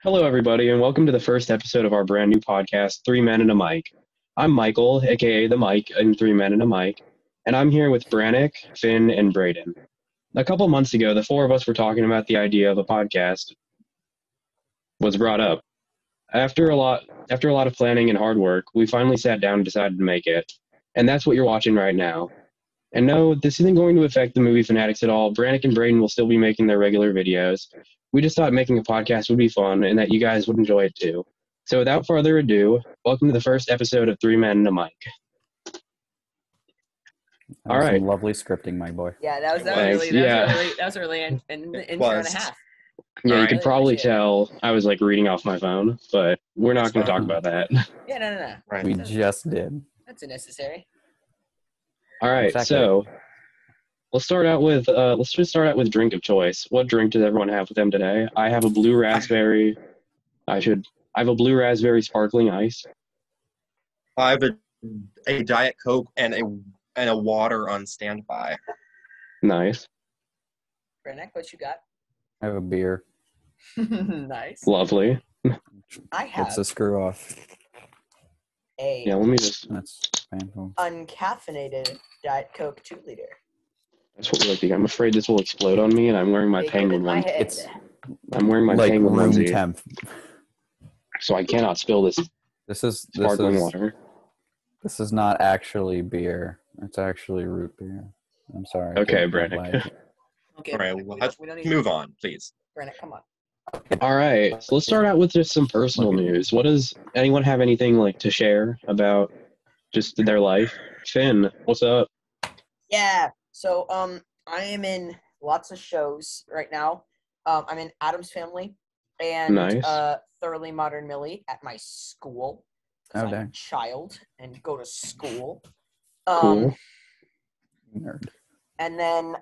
Hello, everybody, and welcome to the first episode of our brand new podcast, Three Men and a Mic. I'm Michael, aka the Mike, in Three Men and a Mic, and I'm here with Brannick, Finn, and Braden. A couple months ago, the four of us were talking about the idea of a podcast was brought up. After a lot of planning and hard work, we finally sat down and decided to make it, and that's what you're watching right now. And no, this isn't going to affect the movie fanatics at all. Brannick and Braden will still be making their regular videos. We just thought making a podcast would be fun and that you guys would enjoy it too. So without further ado, welcome to the first episode of Three Men and a Mic. All right. Some lovely scripting, my boy. Yeah, that was really an intro and a half. Yeah, you could probably tell I was like reading off my phone, but we're not going to talk about that. Yeah, no. Right. We just did. That's unnecessary. All right, exactly. So let's just start out with drink of choice. What drink does everyone have with them today? I have a blue raspberry. I have a blue raspberry sparkling ice. I have a Diet Coke and a water on standby. Nice. Brannick, what you got? I have a beer. Nice. Lovely. I have. What's the screw off? Let me just. That's painful. Uncaffeinated Diet Coke 2-liter. That's what we like to get. I'm afraid this will explode on me, and I'm wearing my penguin one. I'm wearing my like penguin room onesie, temp, so I cannot spill this sparkling water. This is not actually beer. It's actually root beer. I'm sorry. Okay, Brannick. Okay. All right, let's move on, please. Brannick, come on. All right, so let's start out with just some personal news. What does anyone have anything like to share about just their life? Finn, what's up? Yeah. So I am in lots of shows right now. I'm in Addams Family and Nice. Thoroughly Modern Millie at my school. I'm a child and go to school. Cool. Nerd. And then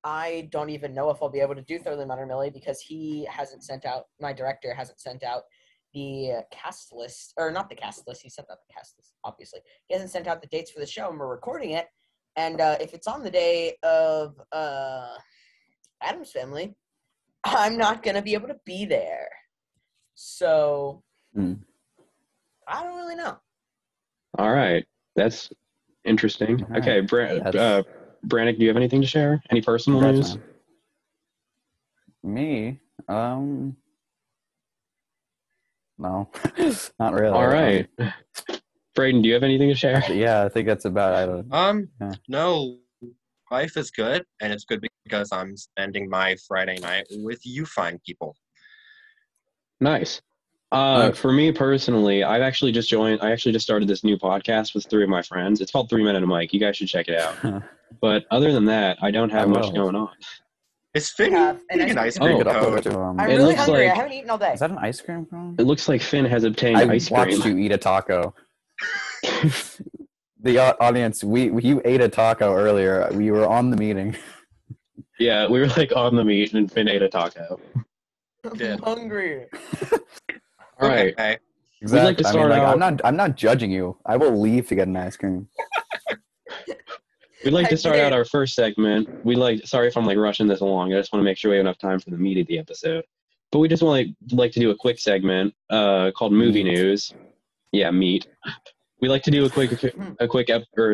I don't even know if I'll be able to do Thoroughly Modern Millie because my director hasn't sent out the cast list, or not the cast list, he sent out the cast list, obviously. He hasn't sent out the dates for the show, and we're recording it. And if it's on the day of Addams Family, I'm not going to be able to be there. So, I don't really know. All right, that's interesting. All right. Okay, Brannick, do you have anything to share? Any personal news? Me? No. Not really. All right. Braden, do you have anything to share? Yeah, I think that's about it. No, life is good, and it's good because I'm spending my Friday night with you fine people. Nice. For me personally, I actually just started this new podcast with three of my friends. It's called Three Men and a Mic. You guys should check it out. But other than that, I don't have much going on. Is Finn eating an ice cream cone? I'm really hungry. I haven't eaten all day. Is that an ice cream cone? It looks like Finn has obtained ice cream. I watched you eat a taco. The audience, you ate a taco earlier. We were on the meeting. Yeah, we were like on the meet, and Finn ate a taco. I'm hungry. All right. Okay. Exactly. We'd like to start out. I'm not judging you. I will leave to get an ice cream. We'd like to start out our first segment. Sorry if I'm like rushing this along. I just want to make sure we have enough time for the meat of the episode. But we just want to like to do a quick segment called Movie News. Yeah, meat. We like to do a quick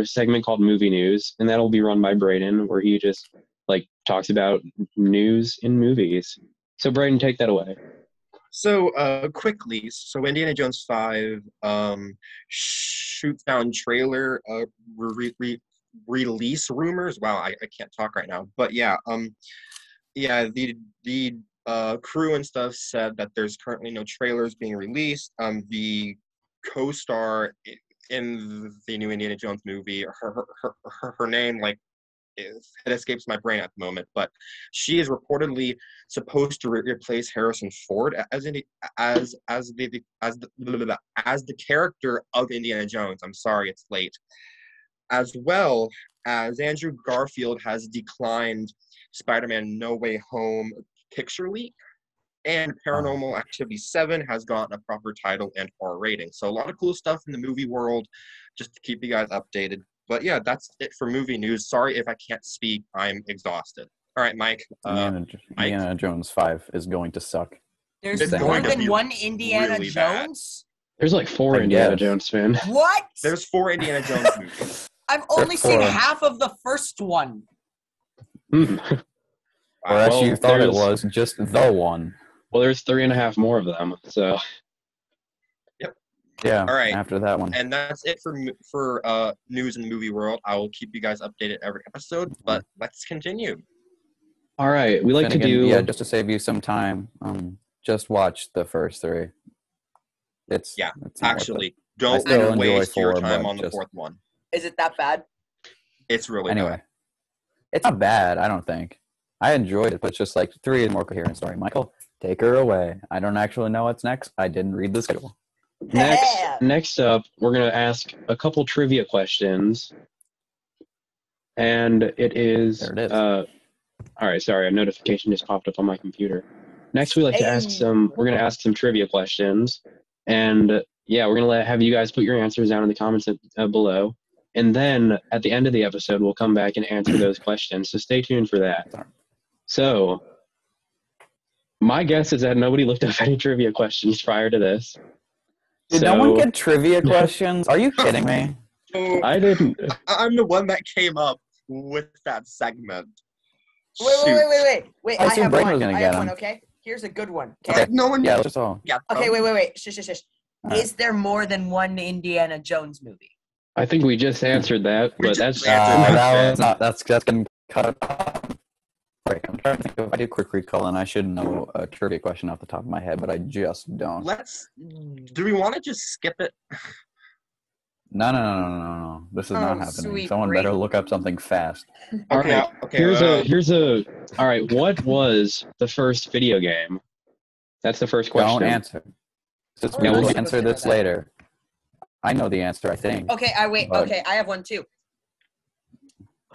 segment called Movie News, and that'll be run by Braden, where he just like talks about news in movies. So Braden, take that away. So quickly, Indiana Jones 5 shoots down trailer release rumors. Wow, I can't talk right now. But yeah, the crew and stuff said that there's currently no trailers being released. The co-star in the new Indiana Jones movie, her name it escapes my brain at the moment, but she is reportedly supposed to replace Harrison Ford as the character of Indiana Jones. I'm sorry, it's late. As well as Andrew Garfield has declined Spider-Man No Way Home picture leak, and Paranormal Activity 7 has gotten a proper title and R rating. So a lot of cool stuff in the movie world, just to keep you guys updated. But yeah, that's it for movie news. Sorry if I can't speak. I'm exhausted. All right, Mike. Indiana Jones 5 is going to suck. There's It's more going to than be one Indiana really bad. Jones? There's like 4 I Indiana guess. Jones fan. What? There's 4 Indiana Jones movies. I've only seen 4. half of the first one. Hmm. Or Wow. actually, you Well, thought it there's- was just the one. Well, there's 3.5 more of them. So Yeah. All right. After that one. And that's it for news in the movie world. I will keep you guys updated every episode, but let's continue. all right, we like to Finnegan, do. Yeah, just to save you some time, just watch the first 3. It's Yeah, it's not worth Actually, don't still enjoy waste your 4, time but on the just- 4th one. Is it that bad? It's really it. Anyway, bad. it's not bad. I don't think. I enjoyed it, but it's just like 3 is more coherent story. Michael, take her away. I don't actually know what's next. I didn't read the schedule. Next up, we're going to ask a couple trivia questions. And it is. There it is. All right, sorry, a notification just popped up on my computer. Next, we like to ask some. We're going to ask some trivia questions. And yeah, we're going to have you guys put your answers down in the comments below. And then at the end of the episode, we'll come back and answer those questions. So stay tuned for that. So, my guess is that nobody looked up any trivia questions prior to this. Did no one get trivia questions? Are you kidding me? So, I didn't. I'm the one that came up with that segment. Wait. I I assume have Brayden one. was gonna I get have one, him. okay? Here's a good one. Okay. Okay. No one. Yeah, let's just all. Yeah. Okay, wait. Shush. All right. Is there more than one Indiana Jones movie? I think we just answered that, We but just that's answered That was not. That's been cut off. Right, I'm trying to think if I do quick recall, and I should know a trivia question off the top of my head, but I just don't. Do we want to just skip it? No. This is not happening. Sweet Someone better Brayden. look up something fast. all Okay. right. Okay. Here's a. All right, what was the first video game? That's the first question. Don't answer. Since Oh, we yeah, will we'll answer this later. I know the answer, I think. Okay, But- okay, I have one too.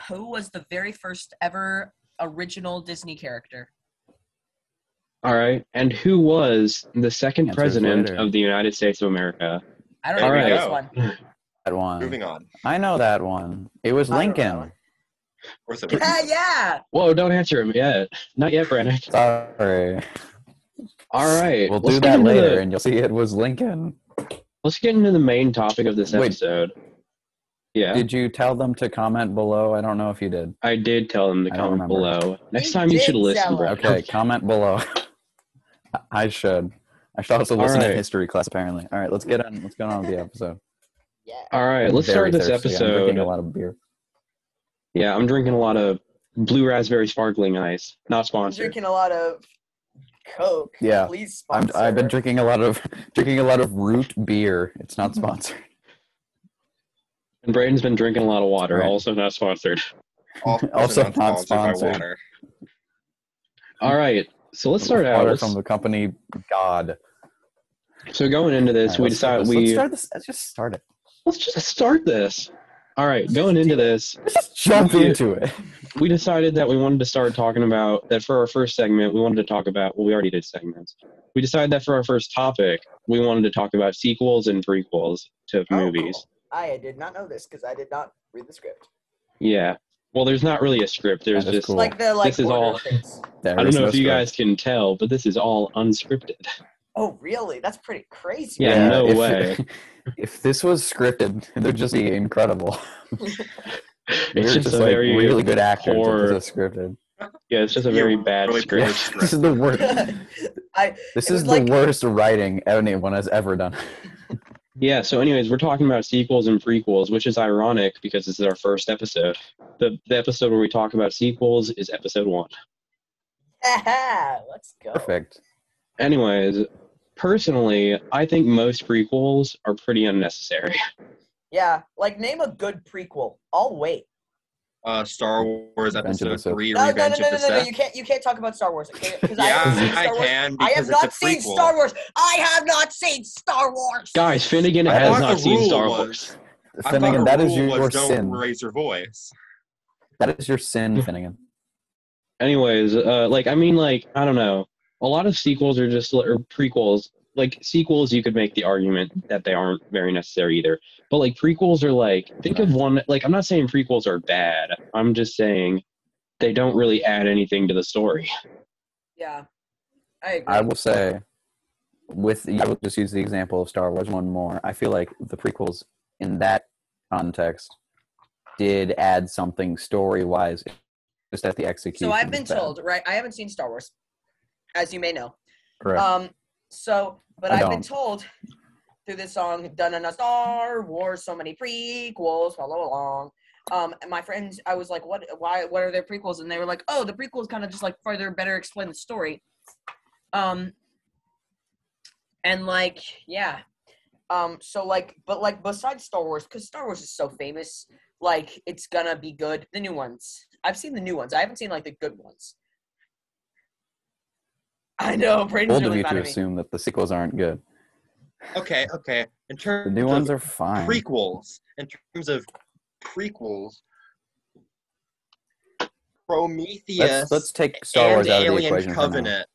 Who was the very first ever original Disney character? All right, and who was the second Answers president later. of the United States of America? I don't There even we know go. this one. That one. Moving on. I know that one. It was I don't know that Lincoln. one. Or is it- Yeah. Whoa! Don't answer him yet. Not yet, Brandon. Sorry. All right, We'll let's do get that into later, and you'll see it was Lincoln. Let's get into the main topic of this Wait. episode. Yeah, Did you tell them to comment below? I don't know if you did. I did tell them to I don't comment remember. below. Next You time you did should listen, tell 'em. Brandon. Okay, comment below. I should. I should also listen right. in history class, apparently. All right, let's get on with the episode. Yeah. All right, I'm let's very start this thirsty. I'm drinking a episode. lot of beer. Yeah, I'm drinking a lot of blue raspberry sparkling ice. Not I'm sponsored. drinking a lot of Coke. Yeah. Please sponsor. I've been drinking a lot of root beer. It's not sponsored. And Braden's been drinking a lot of water. Right. Also not sponsored. Also not not sponsored by sponsored. water. All right, so let's start out. Water Let's- from the company God. So going into this, All right, we let's start decided this. we Let's start this. Let's just start it. let's just start this. All right, going into this, Let's just jump Yeah. into it. we decided that we wanted to start talking about that for our first segment. We wanted to talk about we already did segments. We decided that for our first topic, we wanted to talk about sequels and prequels to Oh, movies. cool. I did not know this because I did not read the script. Yeah. Well, there's not really a script. There's That is just cool. Like the This is order all- of things. There I don't is know no if you script. guys can tell, but this is all unscripted. Oh, really? That's pretty crazy. Yeah, no if, way. If this was scripted, it'd just be incredible. It's You're just just a like very really good actors. poor- It's just scripted. Yeah, it's just a very You're bad really script. poor. This is the worst. I This It was is the like- worst writing anyone has ever done. Yeah, so anyways, we're talking about sequels and prequels, which is ironic because this is our first episode. The episode where we talk about sequels is episode 1. let's go. Perfect. Anyways, personally, I think most prequels are pretty unnecessary. Yeah, like name a good prequel. I'll wait. Star Wars Revenge of Episode the Sith. 3, No, Revenge of the no. Sith. You can't talk about Star Wars. Okay? Because I Yeah, haven't seen I Star Wars. can I because have it's a not seen prequel. Star Wars. I have not seen Star Wars. Guys, Finnegan I has thought not the seen rule Star was- Wars. I Finnegan, thought that the is rule your was don't sin. raise your voice. That is your sin, Finnegan. Anyways, I don't know. A lot of sequels are just or prequels. Like sequels, you could make the argument that they aren't very necessary either. But like prequels are like, think of one. Like I'm not saying prequels are bad. I'm just saying they don't really add anything to the story. Yeah, I agree. I will say I will just use the example of Star Wars one more. I feel like the prequels in that context did add something story-wise, just that the execution So I've was been bad. told, right? I haven't seen Star Wars, as you may know. Correct. But I I've been don't. told through this song, done in a Star Wars, so many prequels, follow along. And my friends, I was like, what are their prequels? And they were like, oh, the prequels kind of just like further better explain the story. And like, yeah. So like, but like besides Star Wars, because Star Wars is so famous, like it's gonna be good. The new ones. I've seen the new ones. I haven't seen like the good ones. I know, Braden's Bold of really you mad to at me. assume that the sequels aren't good. Okay. In The terms new ones of are fine. prequels, Prometheus Let's take Star and Wars out of the Alien equation for now. Covenant.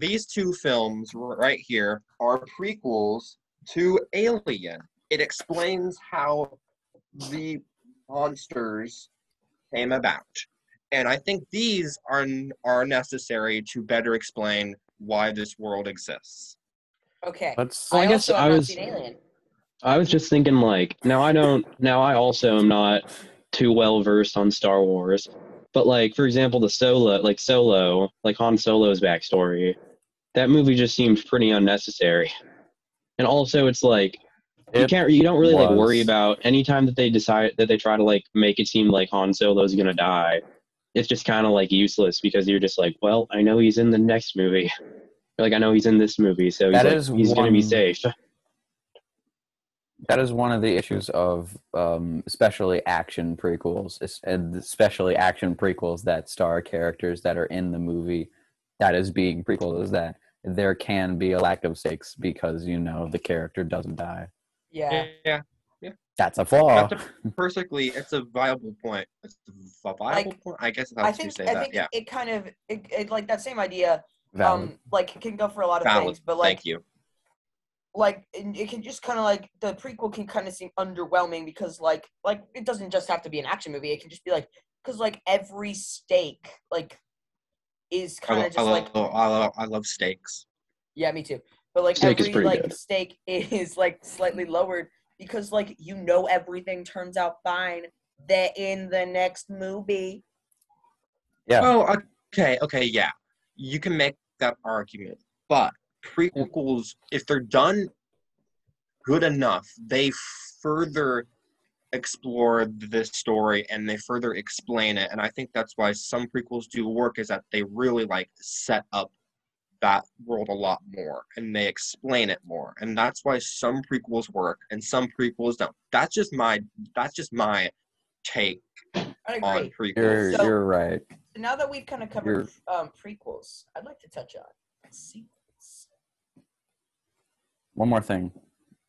These two films right here are prequels to Alien. It explains how the monsters came about. And I think these are necessary to better explain why this world exists. Okay. Let's. Well, I I guess also have not seen Alien. I was just thinking like now I also am not too well versed on Star Wars, but like for example the Solo, like Han Solo's backstory, that movie just seemed pretty unnecessary. And also it's like you don't really like worry about anytime that they decide that they try to like make it seem like Han Solo's gonna die. It's just kind of like useless because you're just like, well, I know he's in the next movie. Like I know he's in this movie, so he's gonna be safe. That is one of the issues of especially action prequels, that star characters that are in the movie that is being prequel, is that there can be a lack of stakes because the character doesn't die. Yeah. Yeah. That's a flaw. It's a viable point. It's a viable point. I guess that's how you say that. I think it kind of it like that same idea. Valid. Like it can go for a lot of Valid. things, but like Thank you. like it can just kind of like the prequel can kind of seem underwhelming because like it doesn't just have to be an action movie. It can just be like because like every stake like is kind of just like I love steaks. Yeah, me too. But like Steak is every pretty like good. stake is like slightly lowered because like everything turns out fine in the next movie. Yeah. Oh, okay, yeah. You can make that argument, but prequels, if they're done good enough, they further explore this story and they further explain it. And I think that's why some prequels do work, is that they really like set up that world a lot more and they explain it more. And that's why some prequels work and some prequels don't. That's just my take I on agree. prequels. You're right. Now that we've kind of covered prequels, I'd like to touch on sequels. One more thing.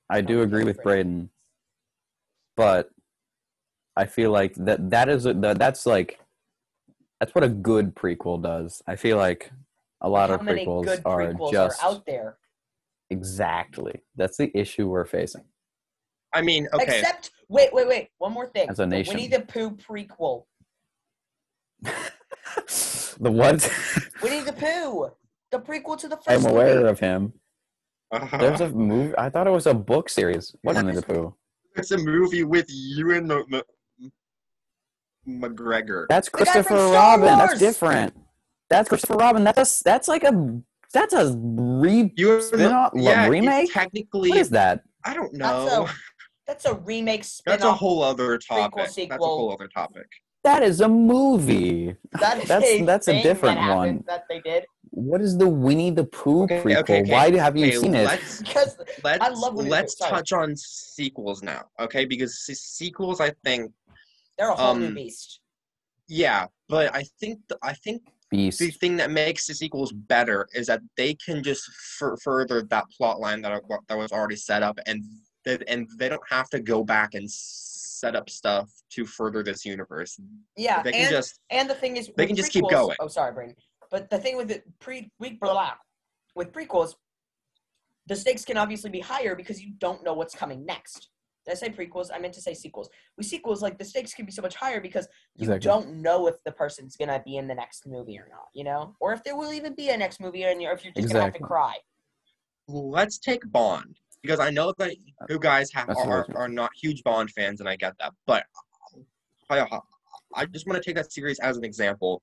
I do agree with Braden, but I feel like that's what a good prequel does. I feel like a lot of prequels are just out there. Exactly. That's the issue we're facing. I mean, okay. Except wait. One more thing. As a nation. Winnie the Pooh prequel. The what? Winnie the Pooh. The prequel to the first I'm aware movie. of him. There's a movie. I thought it was a book series. What Winnie the Pooh? It's a movie with Ewan McGregor. That's Christopher Robin. That's different. That's Christopher Robin. That's a spin-off remake. Technically, what is that? I don't know. That's a remake spin-off. That's a whole other topic. Sequel. That's a whole other topic. That is a movie. That's a different one. That they did. What is the Winnie the Pooh prequel? Okay. Why have you seen it? Because I love Winnie the Pooh. Let's touch on sequels now, okay? Because sequels, I think they're a whole new beast. Yeah, but I think Beast. the thing that makes the sequels better is that they can just further that plot line that was already set up, and they don't have to go back and set up stuff to further this universe. Yeah, they can and the thing is, they can just keep going. Oh, sorry, Brandon. But the thing with with prequels, the stakes can obviously be higher because you don't know what's coming next. Did I say prequels? I meant to say sequels. With sequels, like the stakes can be so much higher because you Exactly. don't know if the person's gonna be in the next movie or not, you know, or if there will even be a next movie, and if you're just gonna have to Exactly. cry. Let's take Bond, because I know that you guys That's the worst. are not huge Bond fans, and I get that. But I just want to take that series as an example.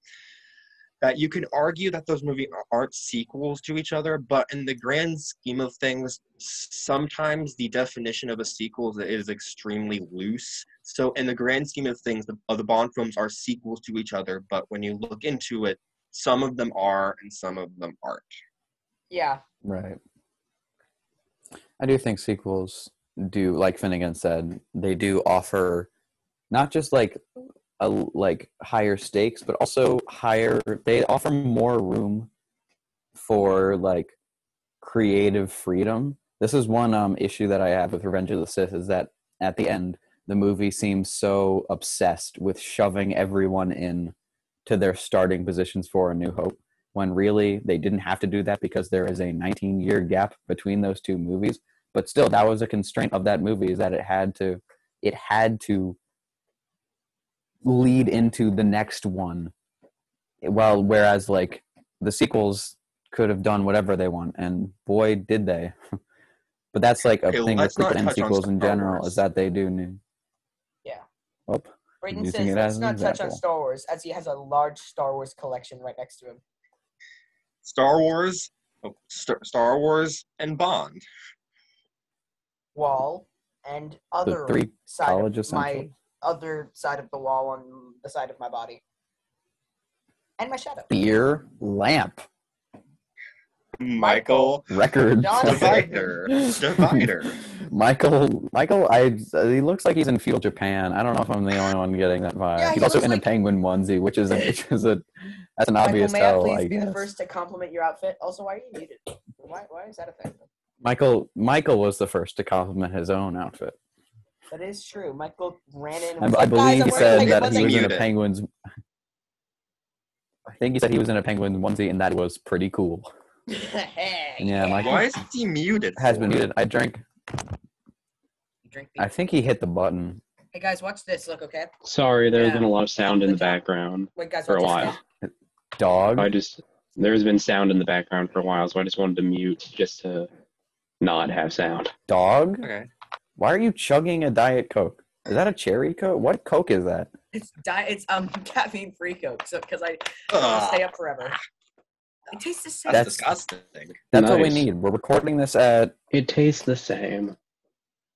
That you can argue that those movies aren't sequels to each other, but in the grand scheme of things, sometimes the definition of a sequel is extremely loose. So in the grand scheme of things, the Bond films are sequels to each other, but when you look into it, some of them are and some of them aren't. Yeah. Right. I do think sequels do, like Finnegan said, they do offer not just like higher stakes, but also they offer more room for like creative freedom. This is one issue that I have with Revenge of the Sith, is that at the end the movie seems so obsessed with shoving everyone in to their starting positions for A New Hope, when really they didn't have to do that because there is a 19-year gap between those two movies. But still, that was a constraint of that movie, is that it had to lead into the next one. Well, whereas like the sequels could have done whatever they want, and boy did they. But that's like a Okay, thing with let's not prequels and touch on sequels in Star general, Wars. is that they do new. Yeah. Oh, Brayden using says, it let's as an not touch on example. Star Wars, as he has a large Star Wars collection right next to him. Star Wars, and Bond. Wall and other three side college of my essentials. other side of the wall on the side of my body. And my shadow. Beer lamp. Michael Record. Johnson. Divider. Michael, he looks like he's in feudal Japan. I don't know if I'm the only one getting that vibe. Yeah, he's he also looks in a like- penguin onesie, which is that's an Michael, obvious may tell, I please I be guess. the first to compliment your outfit? Also, why are you muted? Why is that a thing? Michael was the first to compliment his own outfit. That is true. Michael ran in and I, was I like, guys, believe I'm he wearing a said penguin that he onesie. was in a Muted. penguin's. I think he said he was in a penguin onesie, and that was pretty cool. Hey, Yeah, Michael Why is he muted? has been for? muted. I drank. You drink I beer. think he hit the button. Hey guys, watch this. Look, okay? Sorry, there's Yeah. been a lot of sound in the Look out. background Wait, guys, for a watch this. while. Dog. There's been sound in the background for a while, so I just wanted to mute just to not have sound. Dog. Okay. Why are you chugging a Diet Coke? Is that a cherry Coke? What Coke is that? It's caffeine free Coke, so because I want to stay up forever. It tastes the same. That's That's- disgusting. That's what we Nice. need. We're recording this at. It tastes the same.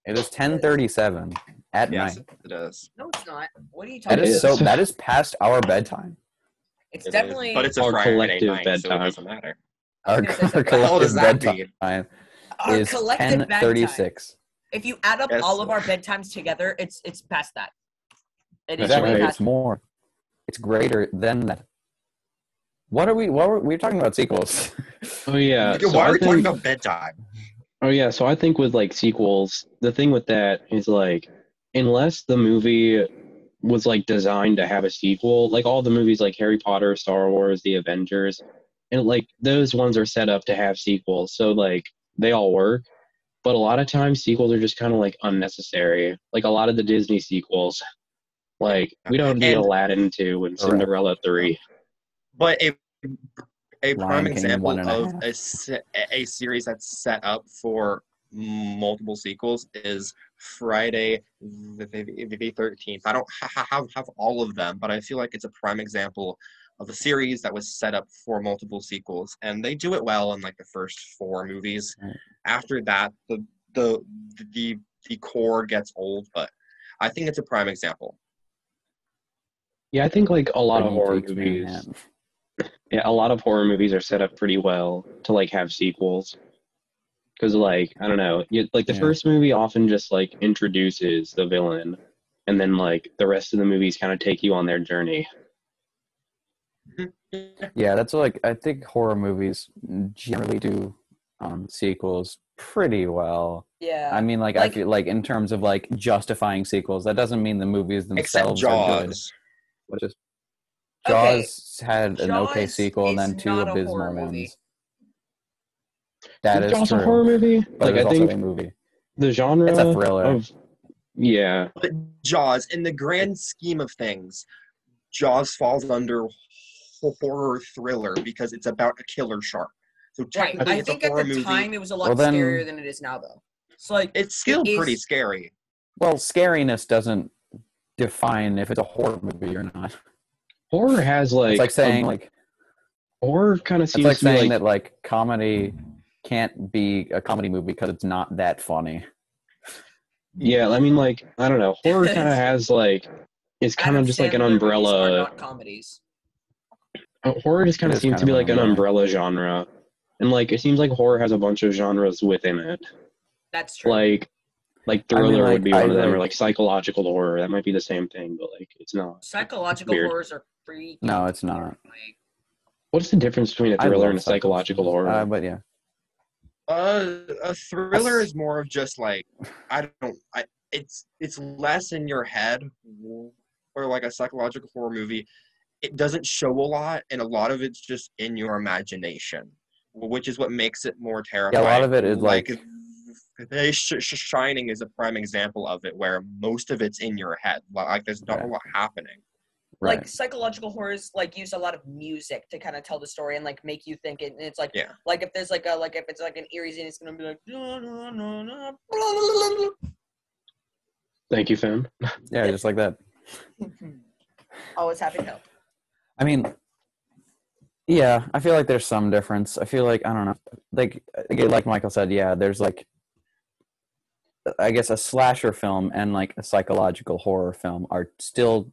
It is 10:37 at Yes, night. it is. No, it's not. What are you That talking It is about? is. that is past our bedtime. It's It is. definitely. But it's a Our Friday collective night, so it bedtime. doesn't matter. Our, gonna say something. our What the hell does collective that mean? bedtime our is collective bedtime. 10:36. If you add up Yes. all of our bedtimes together, it's past that. It is That's way right. past. It's more. It's greater than that. What were we talking about sequels? Oh yeah. Okay, So why are I we talking think, about bedtime? oh yeah. So I think with like sequels, the thing with that is like, unless the movie was like designed to have a sequel, like all the movies like Harry Potter, Star Wars, The Avengers, and like those ones are set up to have sequels, so like they all work. But a lot of times sequels are just kind of like unnecessary. Like a lot of the Disney sequels, like we don't need And- Aladdin 2 and Correct. Cinderella 3. But a prime Lion King example 1.5. of a series that's set up for multiple sequels is Friday the 13th. I don't have all of them, but I feel like it's a prime example of a series that was set up for multiple sequels, and they do it well in like the first 4 movies. Right. After that, the core gets old, but I think it's a prime example. Yeah, I think like a lot of Freddy horror Takes movies. Manhattan. Yeah, a lot of horror movies are set up pretty well to like have sequels. Because like I don't know, like the Yeah. first movie often just like introduces the villain, and then like the rest of the movies kind of take you on their journey. Yeah, that's like I think horror movies generally do sequels pretty well. Yeah. I mean, like I Like- feel like in terms of like justifying sequels, that doesn't mean the movies Except themselves are good. Jaws. Which is Okay, Jaws had an okay Jaws sequel and is then 2 not a horror abysmal movie. ones. That Is is Jaws true. a horror movie? But Like it was I also think a movie. the genre It's a thriller. of Yeah. But Jaws, in the grand scheme of things, Jaws falls under horror thriller because it's about a killer shark. So Right. technically, I it's a think at horror the movie. time it was a lot Well, then- scarier than it is now, though. So like, It's still it pretty is- scary. Well, scariness doesn't define if it's a horror movie or not. Horror has like It's like saying like horror kind of it's seems like to be saying like that like comedy can't be a comedy movie because it's not that funny. yeah. I mean, like I don't know. Horror kind of has like it's kind Adam of just like an Sandler movies are umbrella. not comedies. Horror just kind It of is seems kind to be of an like an umbrella. umbrella genre, and like it seems like horror has a bunch of genres within it. That's true. Like thriller like, would be one of them, or like- like psychological horror. That might be the same thing, but like it's not. Psychological Weird. horrors are freaking No, it's not. horrifying. What's the difference between a I thriller love and a psychological horror? But yeah, A thriller is more of just like it's less in your head, or like a psychological horror movie. It doesn't show a lot, and a lot of it's just in your imagination, which is what makes it more terrifying. yeah. A lot of it is like Shining is a prime example of it, where most of it's in your head. Like there's not a lot happening. right. Like psychological horrors like use a lot of music to kind of tell the story and like make you think it, and it's like Yeah. like if there's like a like if it's like an eerie scene, it's gonna be like "Na, na, na, na, blah, blah, blah, Thank you, Finn. Yeah, just like that. blah." Always happy to help. I mean, yeah, I feel like there's some difference. I feel like I don't know, like Michael said, yeah, there's like, I guess a slasher film and like a psychological horror film are still,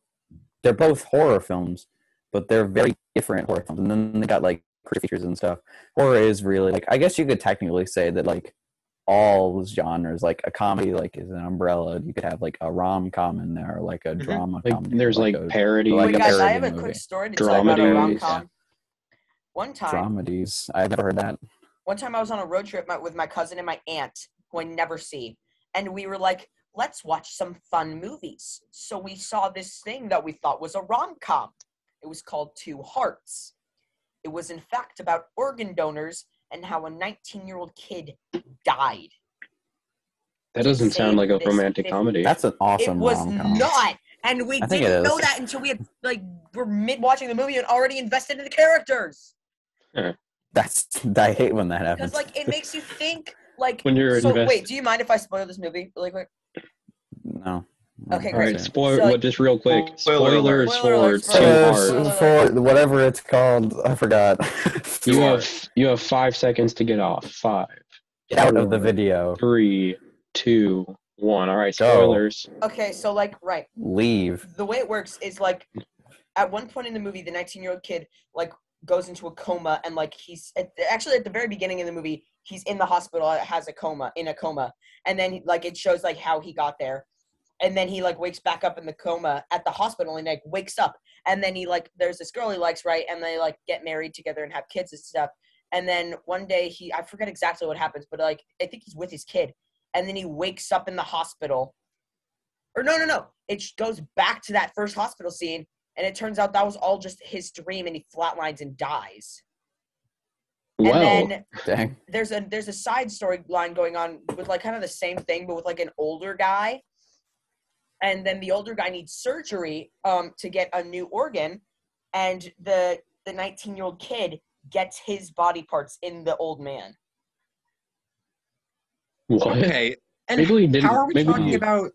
they're both horror films, but they're very different horror films. And then they got like features and stuff. Horror is really like, I guess you could technically say that like all genres, like a comedy like is an umbrella. You could have like a rom-com in there, or like a drama Like comedy. there's like a parody. like Wait, a guys, I parody have a movie. quick story to tell you about a Dramedy. rom-com. One time, Dramedies. I've never heard that. I was on a road trip with my cousin and my aunt, who I never see, and we were like, let's watch some fun movies. So we saw this thing that we thought was a rom-com. It was called Two Hearts. It was in fact about organ donors and how a 19-year-old kid died. That doesn't sound like a This romantic 50 comedy. That's an awesome it was rom-com. not, and we I think it didn't know is. that until we had were mid watching the movie and already invested in the characters. I hate when that happens. Because like it makes you think. Like When you're so. invest- Wait, do you mind if I spoil this movie really quick? No. Okay, All right, great. spoil. So, like- Just real quick. Spoiler alert. Spoilers for Spoiler alert. Two Spoiler Hearts. alert. For whatever it's called, I forgot. You have 5 seconds to get off. 5, Get out of the 4, video. 3, 2, 1. All right, Go. spoilers. Okay, so like right, Leave. the way it works is like at one point in the movie, the 19-year-old kid like goes into a coma and like he's actually at the very beginning of the movie, he's in the hospital, has a coma, and then like it shows like how he got there. And then he like wakes back up in the coma at the hospital and like wakes up. And then he like there's this girl he likes, right? And they like get married together and have kids and stuff. And then one day I forget exactly what happens, but like I think he's with his kid. And then he wakes up in the hospital. Or no. It goes back to that first hospital scene, and it turns out that was all just his dream, and he flatlines and dies. Well, And then Dang. there's a side storyline going on with like kind of the same thing, but with like an older guy. And then the older guy needs surgery to get a new organ, and the 19-year-old kid gets his body parts in the old man. what? Okay. And Maybe we didn't. how are we maybe talking about?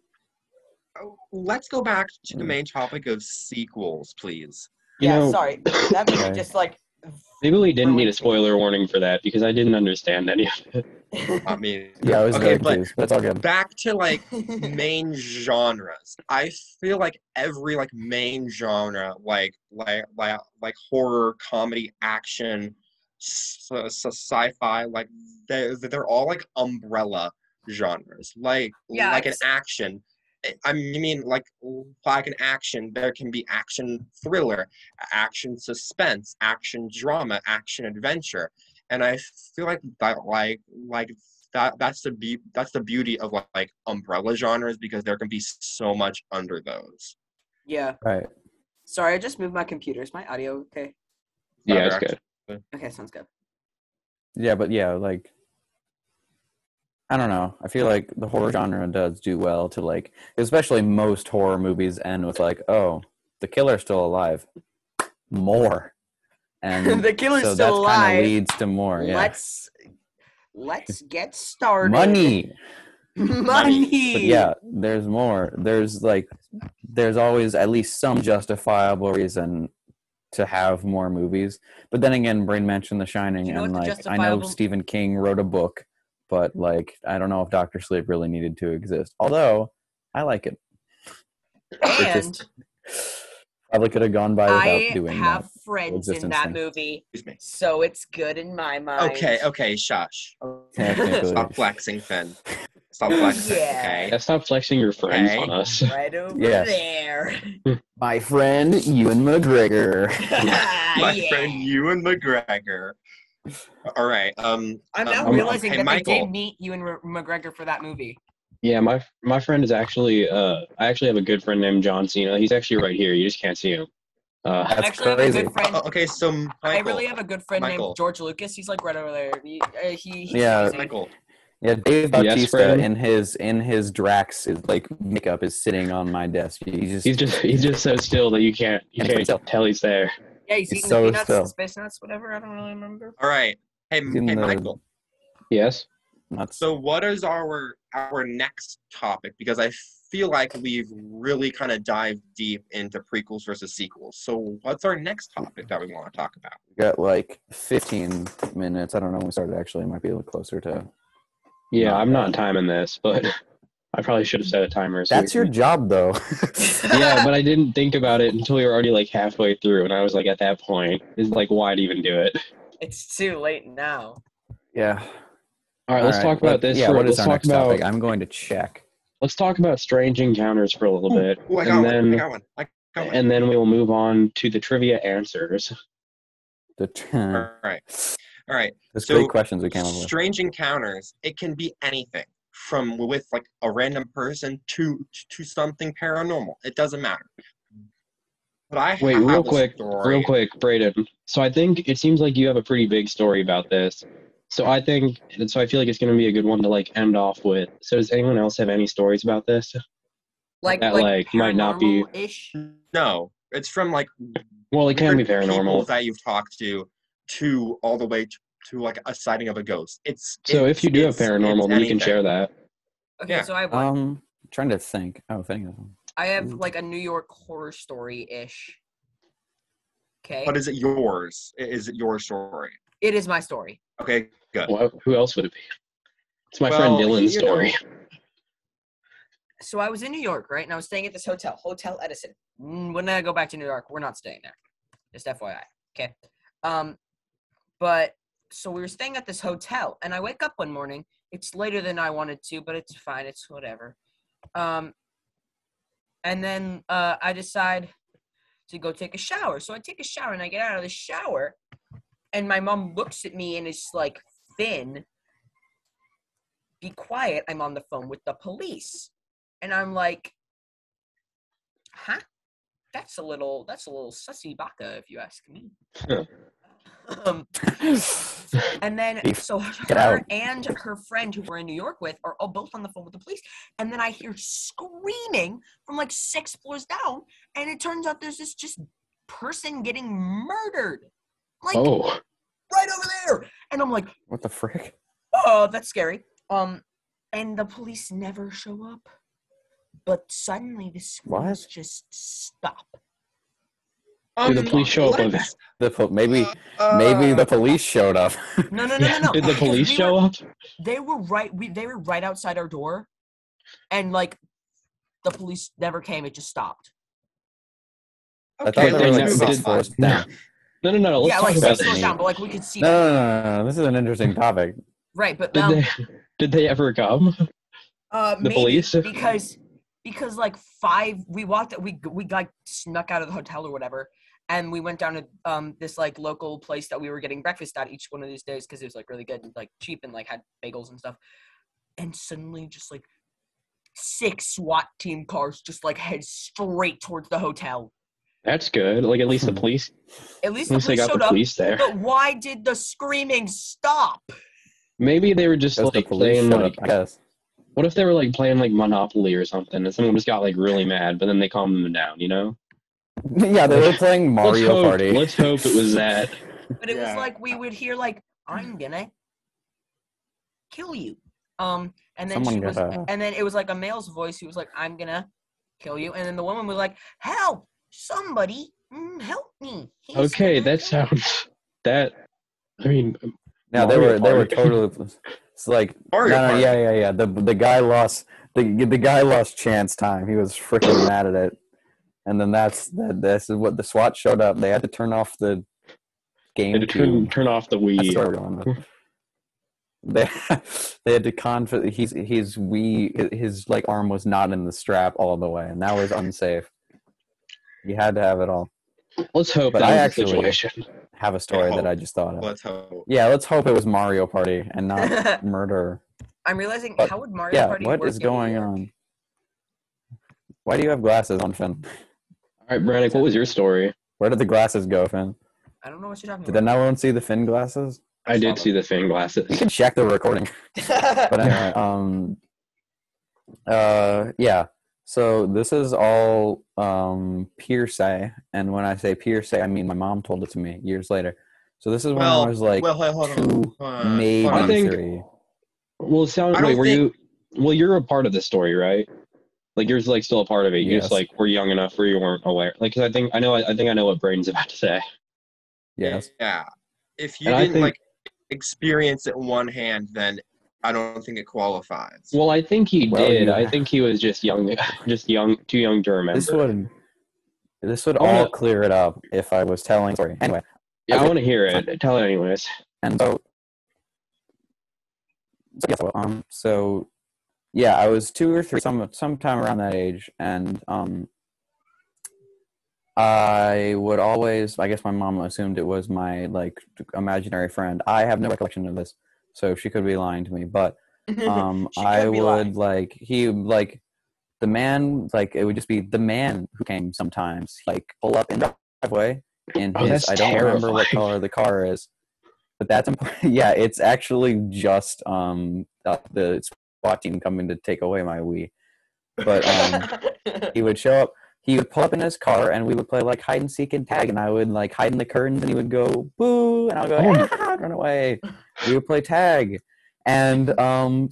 Let's go back to the main topic of sequels, please. You know, Sorry. That movie Okay. just like maybe we didn't need a ruined me. spoiler warning for that because I didn't understand any of it. I mean, Yeah, I was okay, very but confused, but it's all good. back to like main genres. I feel like every like main genre, like horror, comedy, action, sci-fi, like they're all like umbrella genres. Like Yeah, like an it's- action. I mean, like an action, there can be action thriller, action suspense, action drama, action adventure, and I feel like that's the beauty of like umbrella genres, because there can be so much under those. Yeah. Right. Sorry, I just moved my computer. Is my audio okay? Yeah, it's Better, good. Okay, sounds good. Yeah, but yeah, like I don't know. I feel like the horror genre does do well to like, especially most horror movies end with like, oh, the killer's still alive. More. And The killer's so still that's kind alive. of leads to more. Yeah. Let's get started. Money. Money. But yeah, there's more. There's always at least some justifiable reason to have more movies. But then again, Brain mentioned The Shining, Do you know and what the like I know justifiable- Stephen King wrote a book, but like I don't know if Doctor Sleep really needed to exist. Although I like it. And Probably could have gone by without I doing have that. friends in Existence that thing. movie, Excuse me. so it's good in my mind. Okay, shush. Technically. Stop flexing, Finn. Stop flexing, Yeah. okay? Yeah, stop flexing your friends Okay. on us. Right over Yes. there. My friend Ewan McGregor. My Yeah. friend Ewan McGregor. All right. I'm now I'm- realizing hey, that Michael. they did meet Ewan McGregor for that movie. Yeah, my friend is actually I actually have a good friend named John Cena. He's actually right here. You just can't see him. I That's actually have crazy. a good friend. Okay, so Michael. I really have a good friend Michael. named George Lucas. He's like right over there. He's Yeah. amazing. Michael. Yeah, Dave Yes, Bautista friend. in his Drax is like makeup is sitting on my desk. He's He's just so still that you can't tell he's there. Yeah, he's He's eating so the peanuts, still. the space nuts, whatever. I don't really remember. All right. Hey, He's in the- Michael. Yes. nuts. So what is our next topic? Because I feel like we've really kind of dived deep into prequels versus sequels. So what's our next topic that we want to talk about? We got like 15 minutes. I don't know when we started. Actually, it might be a little closer to. Yeah, Not I'm not bad. timing this, but I probably should have set a timer. So That's your job, though. Yeah, but I didn't think about it until we were already like halfway through, and I was like, at that point, it's like, why'd even do it? It's too late now. Yeah. All right, let's talk about this. Yeah. for, What is let's our talk next about topic? I'm going to check. let's talk about strange encounters for a little bit, Ooh, I and got then one. I got one. and then we will move on to the trivia answers. All right. All right. There's So, great questions we came up with. Strange encounters. It can be anything from with like a random person to something paranormal. It doesn't matter. But I Wait, have real a quick, story. Braden. So I think it seems like you have a pretty big story about this. So I feel like it's going to be a good one to like end off with. So does anyone else have any stories about this? Like That, like, might not be- ish. No, it's from like Well, it can be weird people paranormal. that you've talked to all the way to like a sighting of a ghost. So if you do have paranormal, then you can anything. share that. Okay, Yeah. so I have one. Trying to think. Oh, thank you. I have like a New York horror story ish. Okay. But is it yours? Is it your story? It is my story. Okay, good. Well, who else would it be? It's my friend Well, Dylan's you know- story. So I was in New York, right? And I was staying at this Hotel Edison. When I go back to New York, we're not staying there. Just FYI. Okay. But so we were staying at this hotel, and I wake up one morning. It's later than I wanted to, but it's fine. It's whatever. And then I decide to go take a shower. So I take a shower, and I get out of the shower, and my mom looks at me and is like, Finn, be quiet. I'm on the phone with the police. And I'm like, huh? That's a little sussy baka, if you ask me. And then, so Get her out. and her friend who we're in New York with are all both on the phone with the police. And then I hear screaming from like 6 floors down. And it turns out there's this just person getting murdered. Like, Oh, right over there. And I'm like, What the frick? oh, that's scary. And the police never show up. But suddenly the screams What? just stop. Did the police show up what? with Maybe the police showed up. No. Did the Because police we show were- up? They were right outside our door, and like the police never came. It just stopped. I thought Okay, they were like let's move 6 on. floors down. No. Let's Yeah, talk like about 6 floors this. down, but like we could see them. No. This is an interesting topic. Right, but Did they ever come? maybe police? because like 5 we like snuck out of the hotel or whatever, and we went down to this like local place that we were getting breakfast at each one of these days because it was like really good and like cheap and like had bagels and stuff. And suddenly just like 6 SWAT team cars just like head straight towards the hotel. That's good. Like at least the police. At least At the least they police got showed the up. police there. But why did the screaming stop? Maybe they were just Because the like police playing showed like. up, I guess. What if they were like playing like Monopoly or something, and someone just got like really mad, but then they calmed them down, you know? Yeah, they were playing Mario Party. Let's hope it was that. But it was Yeah. like we would hear like, "I'm gonna kill you," and then Someone she was, got a- and then it was like a male's voice who was like, "I'm gonna kill you," and then the woman was like, "Help! Somebody, help me!" He's Okay, gonna that kill me." sounds that. I mean, No, they Mario were Party. totally. It's like Mario no, Party. yeah. The guy lost the guy lost chance time. He was freaking mad at it, and then that's what the SWAT showed up. They had to turn off the They had to GameCube. turn off the That's Wii. where we're going with. They they had to his like arm was not in the strap all the way, and that was unsafe. You had to have it all. Let's hope But that I was the actually situation. have a story that hope. I just thought of. Let's hope. Yeah, let's hope it was Mario Party and not murder. I'm realizing But, how would Mario Yeah, Party what work is in New going York? on? Why do you have glasses on, Finn? All right, Brannick, what was your story? Where did the glasses go, Finn? I don't know what you're talking Did about. no one see the Finn glasses? I did see the Finn You glasses. can check the recording. But anyway, yeah. So this is all hearsay, and when I say hearsay, I mean my mom told it to me years later. So this is when I was like hold on. 2, Hold on. maybe I think- 3. Well, I don't were think- you? Well, you're a part of the story, right? Like you're like still a part of it. You just Yes. like were young enough where you weren't aware. Like, 'cause I think I know what Braden's about to say. Yes. Yeah. If you And I didn't think- like experience it one hand, then I don't think it qualifies. Well, I think he Well, did. you- I think he was just young, too young to remember. This would I wanna- all clear it up if I was telling story. Anyway, Yeah, I want to hear it. Tell it anyways. and so yeah, I was 2 or 3, sometime around that age, and I would always, I guess my mom assumed it was my like imaginary friend. I have no recollection of this, so she could be lying to me. But She I could be would lying. the man, like it would just be the man who came sometimes, like pull up in the driveway in Oh, his. that's I don't remember what terrifying. color the car is, but that's important. Yeah, it's actually just the SWAT team coming to take away my Wii. But he would show up. He would pull up in his car, and we would play like hide and seek and tag. And I would like hide in the curtains, and he would go boo, and I would go run away. We would play tag, and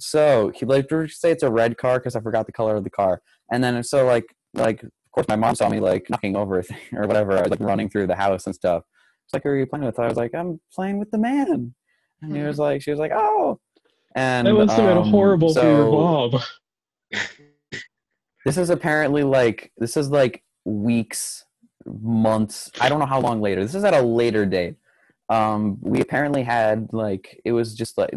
so he like say it's a red car because I forgot the color of the car. And then so like of course my mom saw me like knocking over a thing or whatever. I was like running through the house and stuff. It's like, who are you playing with? I was like, I'm playing with the man. And she was like, oh. And That must have been horrible for your so- mom. This is apparently like weeks, months. I don't know how long later. This is at a later date. We apparently had like it was just like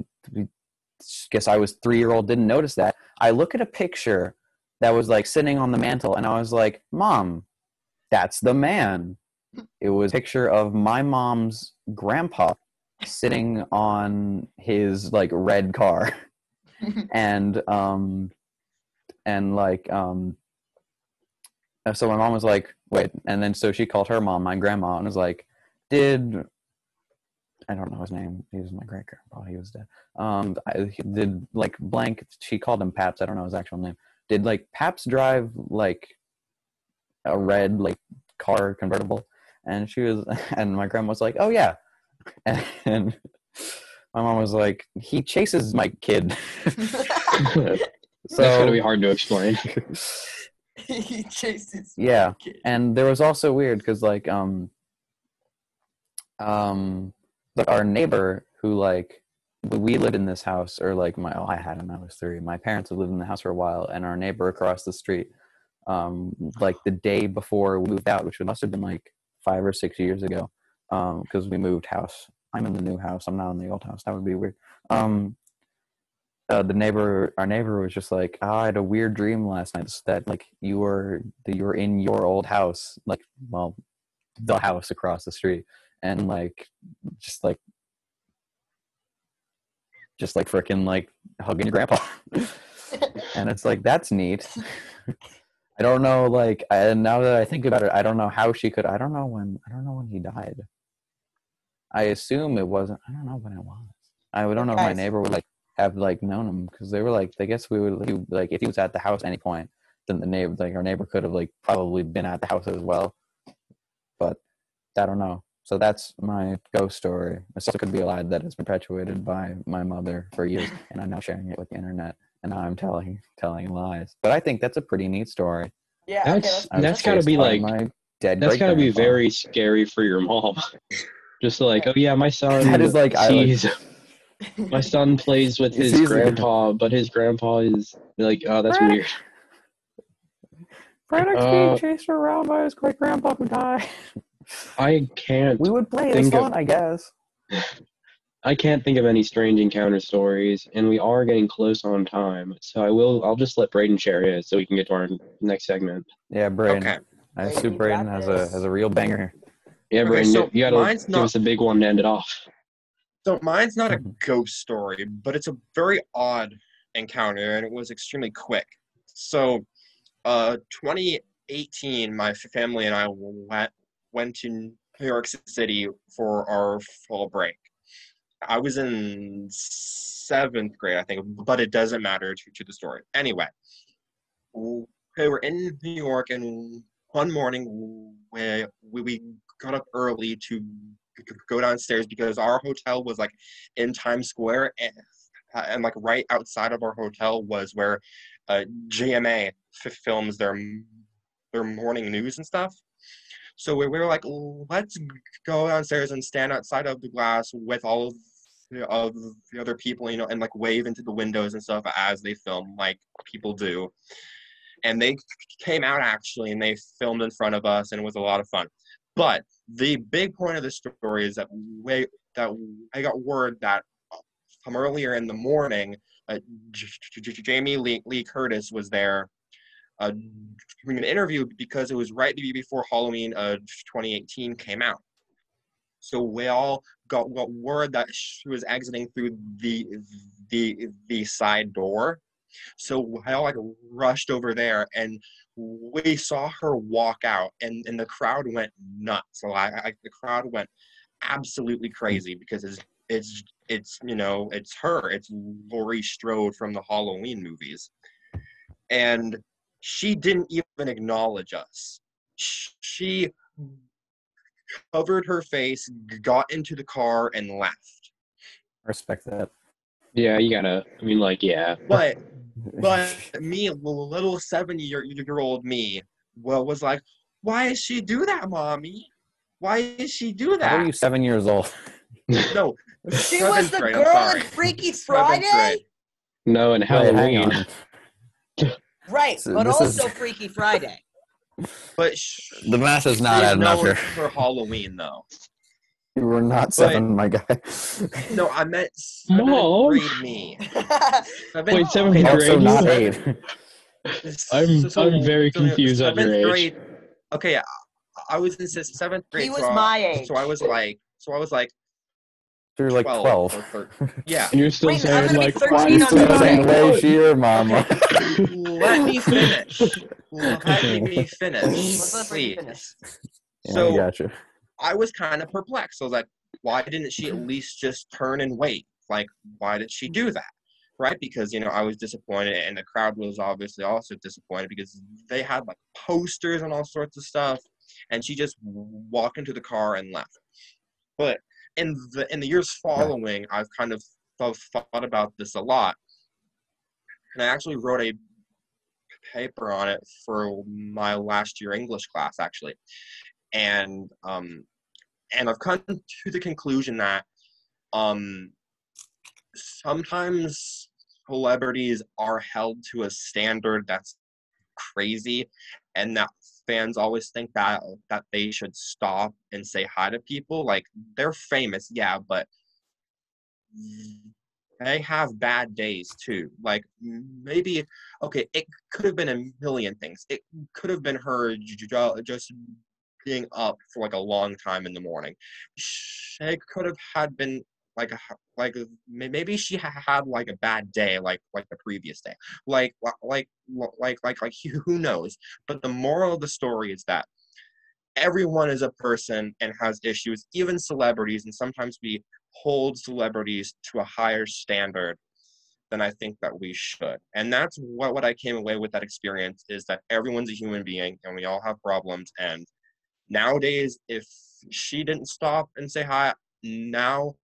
guess I was 3-year-old, didn't notice that. I look at a picture that was like sitting on the mantle, and I was like, Mom, that's the man. It was a picture of my mom's grandpa sitting on his like red car. and so my mom was like, wait, and then so she called her mom, my grandma, and was like, I don't know his name, he was my great grandpa, he was dead. Did like blank, she called him Paps, I don't know his actual name. Did like Paps drive like a red like car convertible? And she was, and my grandma was like, oh yeah. And my mom was like, he chases my kid. That's gotta be hard to explain. He chases. Yeah, my kid. and there was also weird because like our neighbor who like we lived in this house, or like I had him, I was 3. My parents had lived in the house for a while, and our neighbor across the street, like the day before we moved out, which must have been like 5 or 6 years ago, because we moved house. I'm in the new house. I'm not in the old house. That would be weird. Our neighbor was just like, I had a weird dream last night that like you were in your old house, like, well, the house across the street, and like just like freaking like hugging your grandpa. And it's like, that's neat. I don't know, like, now that I think about it, I don't know how she could. I don't know when he died. I assume it wasn't. I don't know when it was. I don't know if my Guys. neighbor would like have like known him because they were like, I guess we would like if he was at the house at any point, then the neighbor like our neighbor could have like probably been at the house as well. But I don't know. So that's my ghost story. It also could be a lie that is perpetuated by my mother for years, and I'm now sharing it with the internet, and now I'm telling lies. But I think that's a pretty neat story. Yeah, okay, That's I was that's got to chased be by like my dead that's great got to be grandpa. very scary for your mom. Just like, oh yeah, my son That is like sees my son plays with He his sees the- grandpa, but his grandpa is like, oh, that's weird. Braddock's being chased around by his great grandpa who died. I can't We would play it as think fun, of I guess. I can't think of any strange encounter stories, and we are getting close on time. So I'll just let Braden share his so we can get to our next segment. Yeah, Braden. Okay. I Braden, assume you Braden got has this. a real banger. Yeah, Okay, Braden, so you gotta mine's give not us a big one to end it off. so mine's not a ghost story, but it's a very odd encounter, and it was extremely quick. So, 2018, my family and I went to New York City for our fall break. I was in 7th grade, I think, but it doesn't matter to the story. Anyway, we were in New York, and one morning we got up early to go downstairs because our hotel was like in Times Square, and like right outside of our hotel was where GMA films their morning news and stuff. So we were like, let's go downstairs and stand outside of the glass with all of the other people, and like wave into the windows and stuff as they film, like people do. And they came out actually, and they filmed in front of us, and it was a lot of fun. But the big point of the story is that I got word that from earlier in the morning, Jamie Lee Curtis was there doing an interview because it was right before Halloween 2018 came out. So we all got word that she was exiting through the side door. So we all like rushed over there, and we saw her walk out, and the crowd went nuts. So the crowd went absolutely crazy because it's it's her. It's Laurie Strode from the Halloween movies, and she didn't even acknowledge us. She covered her face, got into the car, and left. Respect that. Yeah, you gotta. I mean, like, yeah. But me, little 7-year-old me, was like, why does she do that, mommy? Why does she do How are that? you 7 years old? No, She was the grade, girl I'm in sorry. Freaky 7th Friday? grade. No, and Wait, hang Halloween. on. Right, So but this also is- Freaky Friday. But The math is not she's adding up known here. for Halloween, though. You were not 7, my guy. No, I meant Mom. 7th grade me. Wait, 7th okay, grade? Also not seven- 8. I'm very confused on your 7th age. grade. Okay, I was in 7th grade. He was my age. So I was like, You're like 12 12. or 13. Yeah. And you're still Wait, I'm saying gonna be like, 13 why on did you not Tuesday. do Way it? she your mama. Let me finish. Let me finish. Let's let Freaky Please. finish. Yeah, So I gotcha. I was kind of perplexed. I was like, why didn't she at least just turn and wait? Like, why did she do that? Right? Because, I was disappointed, and the crowd was obviously also disappointed because they had like posters and all sorts of stuff, and she just walked into the car and left. But in the years following, I've kind of thought about this a lot, and I actually wrote a paper on it for my last year English class, actually, and I've come to the conclusion that sometimes celebrities are held to a standard that's crazy, and that fans always think that they should stop and say hi to people. Like, they're famous, yeah, but they have bad days too. Like, maybe, okay, it could have been a million things. It could have been her just being up for like a long time in the morning. She could have had been like maybe she had like a bad day, like the previous day. Like who knows? But the moral of the story is that everyone is a person and has issues, even celebrities, and sometimes we hold celebrities to a higher standard than I think that we should. And that's what I came away with that experience, is that everyone's a human being and we all have problems. And nowadays, if she didn't stop and say hi, now